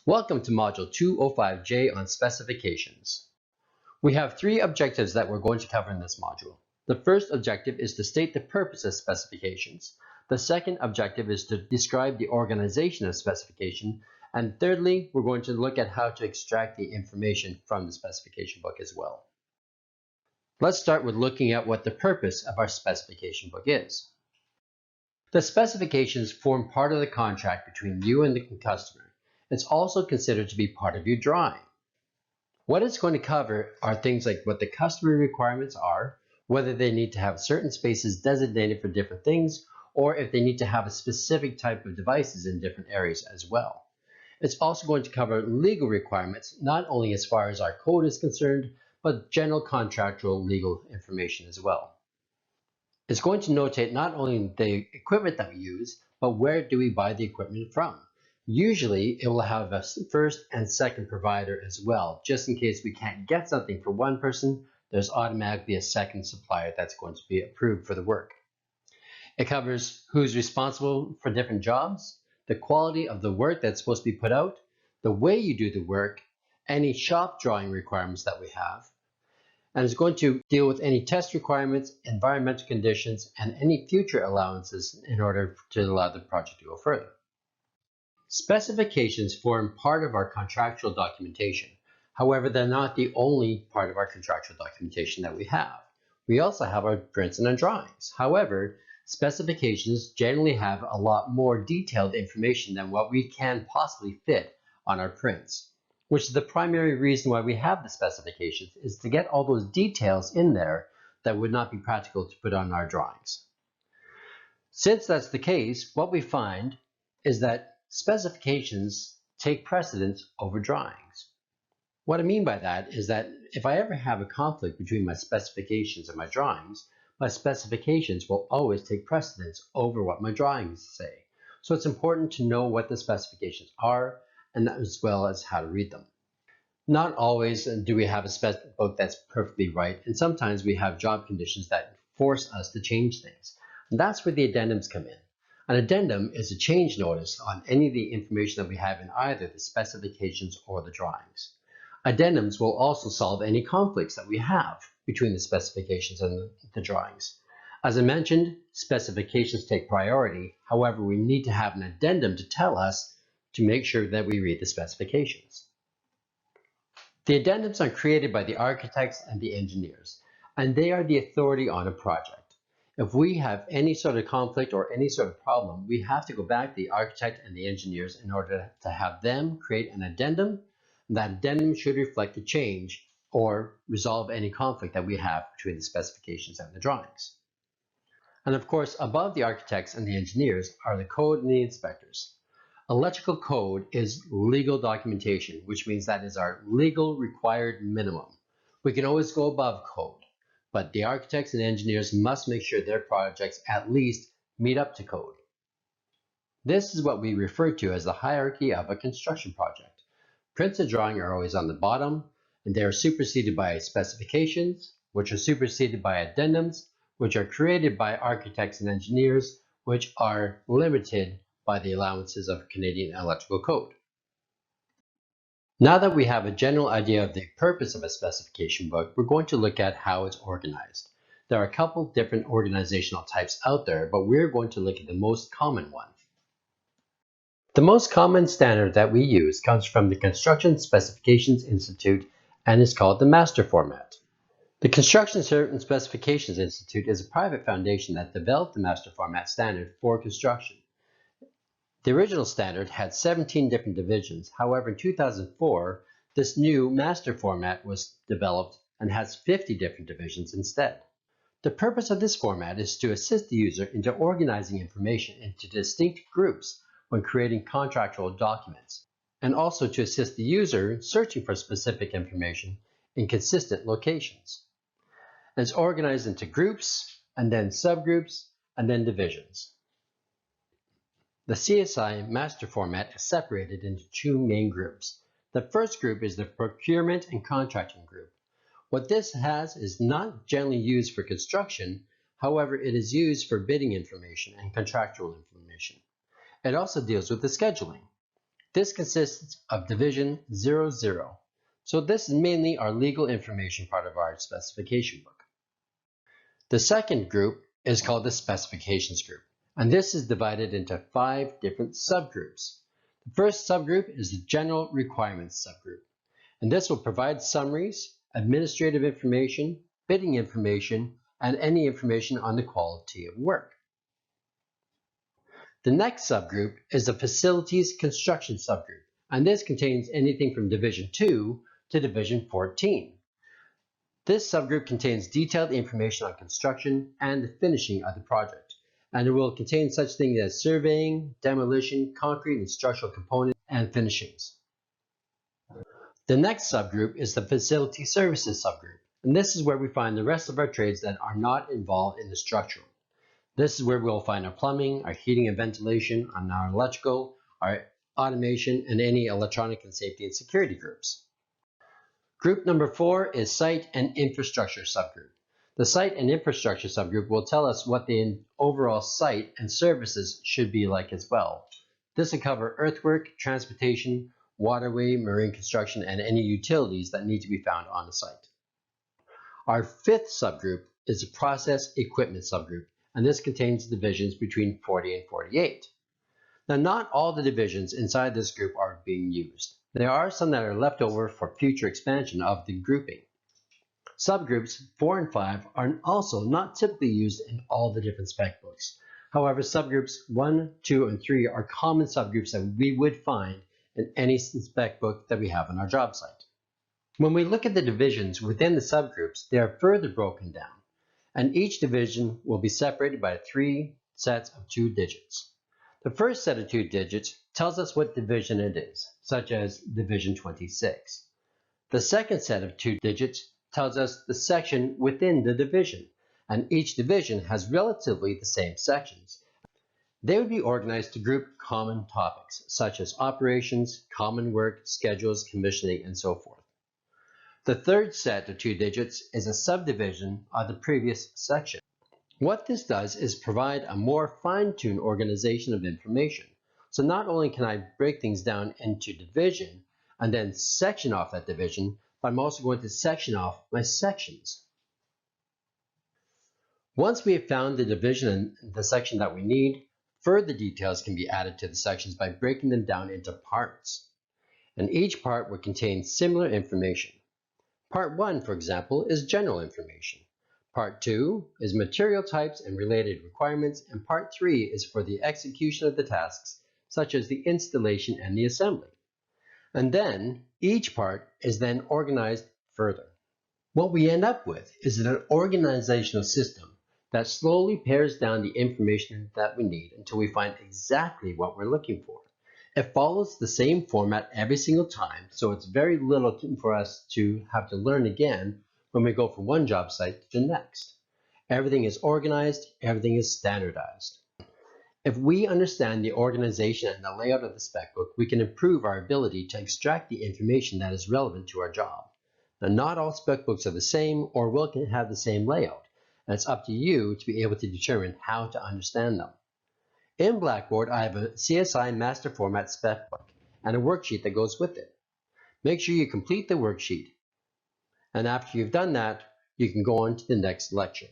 Welcome to Module 205J on specifications. We have three objectives that we're going to cover in this module. The first objective is to state the purpose of specifications. The second objective is to describe the organization of specification. And thirdly, we're going to look at how to extract the information from the specification book as well. Let's start with looking at what the purpose of our specification book is. The specifications form part of the contract between you and the customer. It's also considered to be part of your drawing. What it's going to cover are things like what the customer requirements are, whether they need to have certain spaces designated for different things, or if they need to have a specific type of devices in different areas as well. It's also going to cover legal requirements, not only as far as our code is concerned, but general contractual legal information as well. It's going to notate not only the equipment that we use, but where do we buy the equipment from. Usually, it will have a first and second provider as well. Just in case we can't get something for one person, there's automatically a second supplier that's going to be approved for the work. It covers who's responsible for different jobs, the quality of the work that's supposed to be put out, the way you do the work, any shop drawing requirements that we have, and it's going to deal with any test requirements, environmental conditions, and any future allowances in order to allow the project to go further. Specifications form part of our contractual documentation. However, they're not the only part of our contractual documentation that we have. We also have our prints and our drawings. However, specifications generally have a lot more detailed information than what we can possibly fit on our prints, which is the primary reason why we have the specifications, is to get all those details in there that would not be practical to put on our drawings. Since that's the case, what we find is that specifications take precedence over drawings. What I mean by that is that if I ever have a conflict between my specifications and my drawings will always take precedence over what my drawings say. So it's important to know what the specifications are, and as well as how to read them. Not always do we have a spec book that's perfectly right, and sometimes we have job conditions that force us to change things. And that's where the addendums come in. An addendum is a change notice on any of the information that we have in either the specifications or the drawings. Addendums will also solve any conflicts that we have between the specifications and the drawings. As I mentioned, specifications take priority. However, we need to have an addendum to tell us to make sure that we read the specifications. The addendums are created by the architects and the engineers, and they are the authority on a project. If we have any sort of conflict or any sort of problem, we have to go back to the architect and the engineers in order to have them create an addendum. That addendum should reflect the change or resolve any conflict that we have between the specifications and the drawings. And of course, above the architects and the engineers are the code and the inspectors. Electrical code is legal documentation, which means that is our legal required minimum. We can always go above code, but the architects and engineers must make sure their projects at least meet up to code. This is what we refer to as the hierarchy of a construction project. Prints and drawing are always on the bottom, and they are superseded by specifications, which are superseded by addendums, which are created by architects and engineers, which are limited by the allowances of Canadian Electrical Code. Now that we have a general idea of the purpose of a specification book, we're going to look at how it's organized. There are a couple different organizational types out there, but we're going to look at the most common one. The most common standard that we use comes from the Construction Specifications Institute and is called the Master Format. The Construction and Specifications Institute is a private foundation that developed the Master Format standard for construction. The original standard had 17 different divisions. However, in 2004, this new master format was developed and has 50 different divisions instead. The purpose of this format is to assist the user into organizing information into distinct groups when creating contractual documents, and also to assist the user searching for specific information in consistent locations. And it's organized into groups, and then subgroups, and then divisions. The CSI master format is separated into two main groups. The first group is the procurement and contracting group. What this has is not generally used for construction, however, it is used for bidding information and contractual information. It also deals with the scheduling. This consists of division 00. So this is mainly our legal information part of our specification book. The second group is called the specifications group, and this is divided into 5 different subgroups. The first subgroup is the general requirements subgroup, and this will provide summaries, administrative information, bidding information, and any information on the quality of work. The next subgroup is the facilities construction subgroup, and this contains anything from Division 2 to Division 14. This subgroup contains detailed information on construction and the finishing of the project, and it will contain such things as surveying, demolition, concrete and structural components, and finishings. The next subgroup is the facility services subgroup, and this is where we find the rest of our trades that are not involved in the structural. This is where we'll find our plumbing, our heating and ventilation, and our electrical, our automation, and any electronic and safety and security groups. Group number 4 is Site and Infrastructure subgroup. The Site and Infrastructure subgroup will tell us what the overall site and services should be like as well. This will cover earthwork, transportation, waterway, marine construction, and any utilities that need to be found on the site. Our 5th subgroup is the Process Equipment subgroup, and this contains divisions between 40 and 48. Now, not all the divisions inside this group are being used. There are some that are left over for future expansion of the grouping. Subgroups 4 and 5 are also not typically used in all the different spec books. However, subgroups 1, 2, and 3 are common subgroups that we would find in any spec book that we have on our job site. When we look at the divisions within the subgroups, they are further broken down, and each division will be separated by 3 sets of 2 digits. The first set of 2 digits tells us what division it is, such as Division 26. The second set of 2 digits tells us the section within the division, and each division has relatively the same sections. They would be organized to group common topics, such as operations, common work, schedules, commissioning, and so forth. The third set of 2 digits is a subdivision of the previous section. What this does is provide a more fine-tuned organization of information. So not only can I break things down into division and then section off that division, but I'm also going to section off my sections. Once we have found the division and the section that we need, further details can be added to the sections by breaking them down into parts. And each part will contain similar information. Part 1, for example, is general information. Part 2 is material types and related requirements, and Part 3 is for the execution of the tasks, such as the installation and the assembly. And then, each part is then organized further. What we end up with is an organizational system that slowly pares down the information that we need until we find exactly what we're looking for. It follows the same format every single time, so it's very little for us to have to learn again when we go from one job site to the next. Everything is organized, everything is standardized. If we understand the organization and the layout of the spec book, we can improve our ability to extract the information that is relevant to our job. Now, not all spec books are the same or will have the same layout, and it's up to you to be able to determine how to understand them. In Blackboard, I have a CSI Master Format spec book and a worksheet that goes with it. Make sure you complete the worksheet. And after you've done that, you can go on to the next lecture.